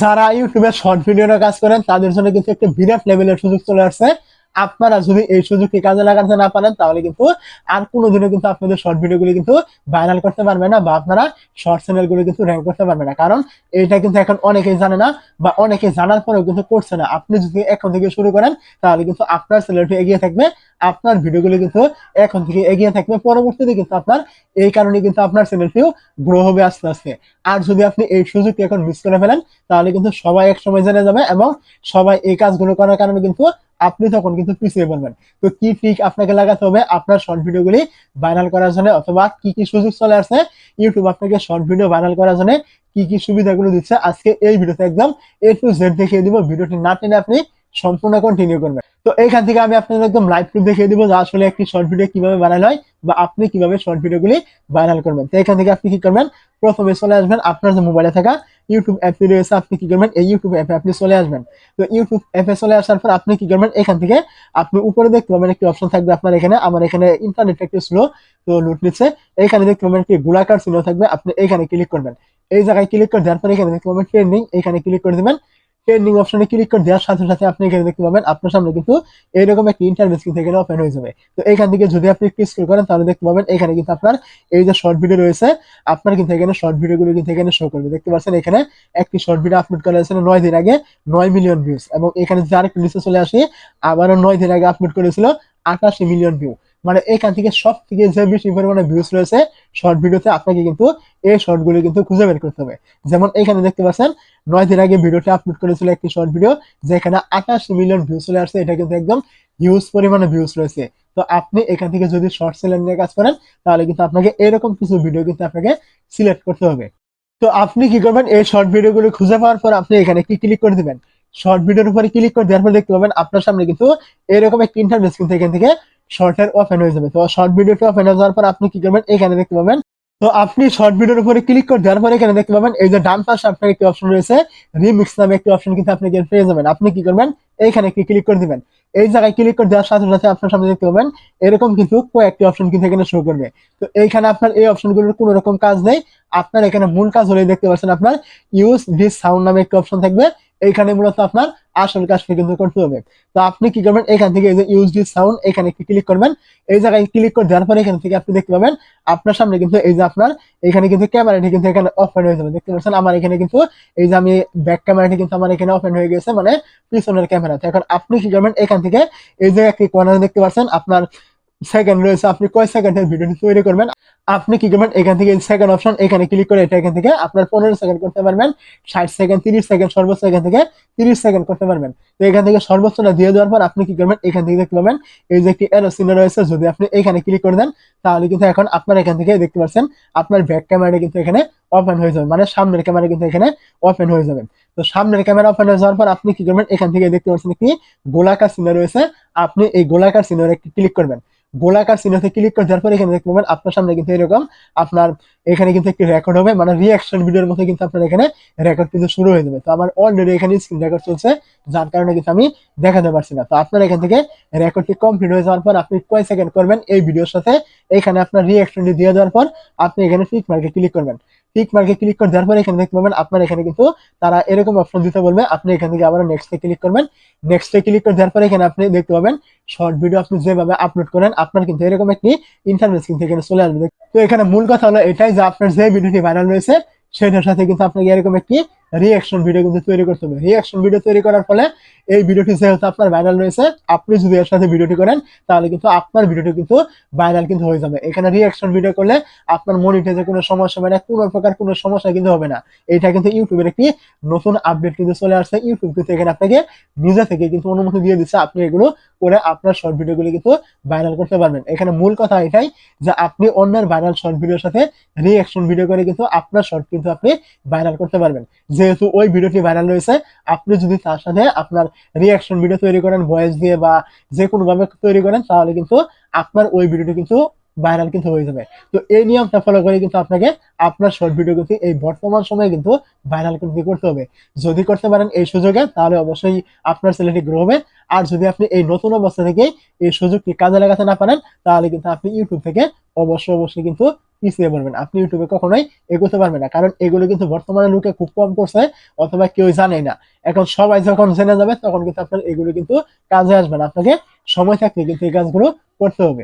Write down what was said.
যারা ইউটিউবে শর্ট ভিডিওর কাজ করেন তাদের জন্য কিন্তু একটা বিরাট লেভেলের সুযোগ চলে আসছে। আপনারা যদি এই সুযোগটি কাজে লাগাতে না পারেন তাহলে কিন্তু আর কোনোদিনও কিন্তু আপনাদের শর্ট ভিডিওগুলি কিন্তু ভাইরাল করতে পারবে না, বা আপনারা শর্ট চ্যানেলগুলো কিন্তু র্যাঙ্ক করতে পারবে না। কারণ এইটা কিন্তু এখন অনেকেই জানে না, বা অনেকে জানার পরেও কিন্তু করছে না। আপনি যদি এখন থেকে শুরু করেন তাহলে কিন্তু আপনার চ্যানেলটি এগিয়ে থাকবে, আপনার ভিডিওগুলো কিন্তু এখন থেকে এগিয়ে থাকবে, পরবর্তীতে কিন্তু আপনার এই কারণে কিন্তু আপনার চ্যানেলটিও গ্রো হবে আস্তে আস্তে। আর যদি আপনি এই সুযোগটি এখন মিস করে ফেলেন তাহলে কিন্তু সবাই এক সময় জেনে যাবে, এবং সবাই এই কাজগুলো করার কারণে কিন্তু আপনি তখন কিন্তু পিছিয়ে পড়বেন। তো কি ট্রিক আপনাকে লাগাতে হবে আপনার শর্ট ভিডিওগুলি ভাইরাল করার জন্য, অথবা কি কি সুযোগ চলে আসছে ইউটিউব আপনাকে শর্ট ভিডিও ভাইরাল করার জন্য কি কি সুবিধাগুলো দিচ্ছে, আজকে এই ভিডিওতে একদম এ টু জেড দেখিয়ে দিব। ভিডিওটি না টেনে আপনি সম্পূর্ণ কন্টিনিউ করবেন। তো এইখান থেকে আমি আপনাদের একদম লাইভ প্রুফ দেখিয়ে দিব যে আসলে একটি শর্ট ভিডিও কিভাবে ভাইরাল হয়, বা আপনি কিভাবে শর্ট ভিডিওগুলি ভাইরাল করবেন। তো এখান থেকে আপনি কি করবেন, প্রথমে চলে আসবেন আপনার যে মোবাইলে থাকা ইউটিউব অ্যাপটি রয়েছে, আপনি কি করবেন এই ইউটিউব অ্যাপে আপনি চলে আসবেন। তো ইউটিউব অ্যাপে চলে আসার পর আপনি কি করবেন, এখান থেকে আপনি উপরে দেখতে পাবেন একটি অপশন থাকবে আপনার এখানে। আমার এখানে ইন্টারনেট একটু স্লো, তো লুট নিচ্ছে। এখানে দেখতে পাবেন একটি গোলাকার চিহ্ন থাকবে, আপনি এখানে ক্লিক করবেন। এই জায়গায় ক্লিক করে দেওয়ার পর এখানে দেখতে পাবেন ট্রেন্ডিং, এখানে ক্লিক করে দেবেন। ট্রেন্ডিং অপশনে ক্লিক করে দেওয়ার সাথে সাথে আপনি এখানে দেখতে পাবেন আপনার সামনে কিন্তু এইরকম একটি ইন্টারনেট কিন্তু এখানে ওপেন হয়ে যাবে। তো এখান থেকে যদি আপনি একটু স্ক্রল করেন তাহলে দেখতে পাবেন এখানে কিন্তু আপনার এই যে শর্ট ভিডিও রয়েছে, আপনার কিন্তু এখানে শর্ট ভিডিওগুলো কিন্তু এখানে শো করবে। দেখতে পাচ্ছেন এখানে একটি শর্ট ভিডিও আপলোড করা হয়েছিল 9 দিন আগে, 9 মিলিয়ন ভিউজ, এবং এখানে যদি আরেকটু নিচে চলে আসি আবারও 9 দিন আগে আপলোড করেছিল 88 মিলিয়ন ভিউ। মানে এখান থেকে সব থেকে যে বেশি পরিমাণে ভিউজ রয়েছে শর্ট ভিডিওতে, আপনাকে কিন্তু এই শর্টগুলো কিন্তু খুঁজে বের করতে হবে। যেমন এখানে দেখতে পাচ্ছেন 9 দিন আগে ভিডিওটি আপলোড করেছিল একটি শর্ট ভিডিও, যেখানে 88 মিলিয়ন ভিউজ চলে আসছে। এটা কিন্তু একদম হিউজ পরিমাণে ভিউজ রয়েছে। তো আপনি এখান থেকে যদি শর্ট চ্যানেল নিয়ে কাজ করেন তাহলে কিন্তু আপনাকে এরকম কিছু ভিডিও কিন্তু আপনাকে সিলেক্ট করতে হবে। তো আপনি কি করবেন, এই শর্ট ভিডিওগুলো খুঁজে পাওয়ার পর আপনি এখানে কি ক্লিক করে দিবেন, শর্ট ভিডিওর উপরে ক্লিক করে দেওয়ার পর দেখতে পাবেন আপনার সামনে কিন্তু এরকম একটা ইন্টারফেস কিন্তু এখান থেকে শর্টের ওপেন হয়ে যাবে। তো শর্ট ভিডিওটি ওপেন হয়ে যাওয়ার পর আপনি কি করবেন, এখানে দেখতে পাবেন। তো আপনি শর্ট ভিডিওর উপরে ক্লিক করে দেওয়ার পরে এখানে দেখতে পাবেন এই যে ডান পাশে আপনার একটি অপশন রয়েছে, রিমিক্স নামে একটি অপশন কিন্তু আপনি এখানে পেয়ে যাবেন। আপনি কি করবেন, এইখানে একটি ক্লিক করে দিবেন। এই জায়গায় ক্লিক করে দেওয়ার সাথে সাথে আপনার সামনে দেখতে পাবেন এরকম কিন্তু কয়েকটি অপশন কিন্তু এখানে শো করবে। তো এইখানে আপনার এই অপশনগুলোর কোনো রকম কাজ নেই। আপনার এখানে মূল কাজ হলে দেখতে পাচ্ছেন আপনার ইউজ দিস সাউন্ড নামে একটা অপশন থাকবে, এইখানে মূলত আপনার আসল কাজটা কিন্তু করতে হবে। তো আপনি কি করবেন, এখান থেকে এই যে ইউজ দিস সাউন্ড এখানে একটি ক্লিক করবেন। এই জায়গায় ক্লিক করে দেওয়ার পরে এখান থেকে আপনি দেখতে পাবেন আপনার সামনে কিন্তু এই যে আপনার এখানে কিন্তু ক্যামেরাটি কিন্তু এখানে ওপেন হয়ে যাবে। দেখতে পাচ্ছেন আমার এখানে কিন্তু এই যে আমি ব্যাক ক্যামেরাটি কিন্তু আমার এখানে ওপেন হয়ে গেছে, মানে পিছনের ক্যামেরা। তো এখন আপনি কি করবেন, এখান থেকে এই যে একটি কর্নার দেখতে পাচ্ছেন আপনার সেকেন্ড রয়েছে, আপনি কয় সেকেন্ডের ভিডিওটি তৈরি করবেন। আপনি কি করবেন, এখান থেকে সেকেন্ড অপশন এখানে ক্লিক করে এটা এখান থেকে আপনার 15 সেকেন্ড করতে পারবেন, 60 সেকেন্ড, 30 সেকেন্ড, সর্বোচ্চ এখান থেকে 30 সেকেন্ড করতে পারবেন। তো এখান থেকে সর্বোচ্চটা দিয়ে দেওয়ার পর আপনি কি করবেন, এখান থেকে দেখতে পাবেন এই যে একটি এরো চিহ্ন রয়েছে, যদি আপনি এখানে ক্লিক করে দেন তাহলে কিন্তু এখন আপনার এখান থেকে দেখতে পাচ্ছেন আপনার ব্যাক ক্যামেরাটা কিন্তু এখানে ওপেন হয়ে যাবে, মানে সামনের ক্যামেরা কিন্তু এখানে ওপেন হয়ে যাবে। তো সামনের ক্যামেরা ওপেন হয়ে যাওয়ার পর আপনি কি করবেন, এখান থেকে দেখতে পাচ্ছেন একটি গোলাকার চিহ্ন রয়েছে, আপনি এই গোলাকার চিহ্নের একটি ক্লিক করবেন। গোলাকার চিহ্নতে ক্লিক করে দেওয়ার পরে এখানে দেখতে পাবেন আপনার সামনে কিন্তু এরকম আপনার এখানে কিন্তু একটি রেকর্ড হবে, মানে রিঅ্যাকশন ভিডিওর মতো কিন্তু আপনার এখানে রেকর্ড কিন্তু শুরু হয়ে যাবে। তো আমার অলরেডি এখানে স্ক্রিন রেকর্ড চলছে, যার কারণে কিন্তু আমি দেখাতে পারছি না। তো আপনার এখান থেকে রেকর্ডটি কমপ্লিট হয়ে যাওয়ার পর আপনি কয় সেকেন্ড করবেন এই ভিডিওর সাথে, এখানে আপনার রিঅ্যাকশনটি দিয়ে দেওয়ার পর আপনি এখানে টিক মার্কে ক্লিক করবেন। টিক মার্কে ক্লিক করে দেওয়ার পর এখানে দেখতে পাবেন আপনার এখানে কিন্তু তারা এরকম অপশন দিতে বলবে, আপনি এখান থেকে আবার নেক্সটে ক্লিক করবেন। নেক্সটে ক্লিক করে দেওয়ার পর এখানে আপনি দেখতে পাবেন শর্ট ভিডিও আপনি যেভাবে আপলোড করেন আপনার কিন্তু এরকম একটি ইন্টারফেস কিন্তু এখানে চলে আসবে। তো এখানে মূল কথা হলো এটাই যে আপনার যে ভিডিওটি ভাইরাল হয়েছে সেটার সাথে কিন্তু আপনাকে এরকম একটি রিঅ্যাকশন ভিডিও কিন্তু তৈরি করতে হবে। রিঅ্যাকশন ভিডিও তৈরি করার ফলে এই ভিডিওটি যেহেতু আপনার ভাইরাল রয়েছে, আপনি যদি এর সাথে ভিডিওটি করেন তাহলে কিন্তু আপনার ভিডিওটি কিন্তু ভাইরাল কিন্তু হয়ে যাবে। এখানে রিঅ্যাকশন ভিডিও করলে আপনার মনিটাইজে কোনো সমস্যা হবে না, কোনো প্রকার কোনো সমস্যা কিন্তু হবে না। এটা কিন্তু ইউটিউবের একটি নতুন আপডেট কিন্তু চলে আসছে। ইউটিউব কিন্তু এখানে আপনাকে নিজে থেকে কিন্তু অনুমতি দিয়ে দিচ্ছে, আপনি এগুলো করে আপনার শর্ট ভিডিওগুলো কিন্তু ভাইরাল করতে পারবেন। এখানে মূল কথা এটাই যে আপনি অন্যের ভাইরাল শর্ট ভিডিওর সাথে রিঅ্যাকশন ভিডিও করে কিন্তু আপনার শর্ট কিন্তু আপনি ভাইরাল করতে পারবেন। যেহেতু ওই ভিডিওটি ভাইরাল রয়েছে, আপনি যদি তার সাথে আপনার রিঅ্যাকশন ভিডিও তৈরি করেন ভয়েস দিয়ে বা যে কোনো ভাবে তৈরি করেন তাহলে কিন্তু আপনার ওই ভিডিওটি কিন্তু ভাইরাল কিন্তু হয়ে যাবে। তো এই নিয়মটা ফলো করে কিন্তু আপনাকে আপনার শর্ট ভিডিও কিন্তু এই বর্তমান সময়ে কিন্তু ভাইরাল কিন্তু করতে হবে। যদি করতে পারেন এই সুযোগে তাহলে অবশ্যই আপনার চ্যানেলটি গ্রো হবে। আর যদি আপনি এই নতুন অবস্থা থেকে এই সুযোগটি কাজে লাগাতে না পারেন তাহলে কিন্তু আপনি ইউটিউব থেকে অবশ্যই কিন্তু পিছিয়ে পড়বেন, আপনি ইউটিউবে কখনোই এগোতে পারবেন না। কারণ এগুলো কিন্তু বর্তমানে লোকে খুব কম করছে অথবা কেউ জানে না। এখন সবাই যখন জেনে যাবে তখন কিন্তু আপনার এগুলো কিন্তু কাজে আসবে না। আপনাকে সময় থাকলে কিন্তু এই কাজগুলো করতে হবে।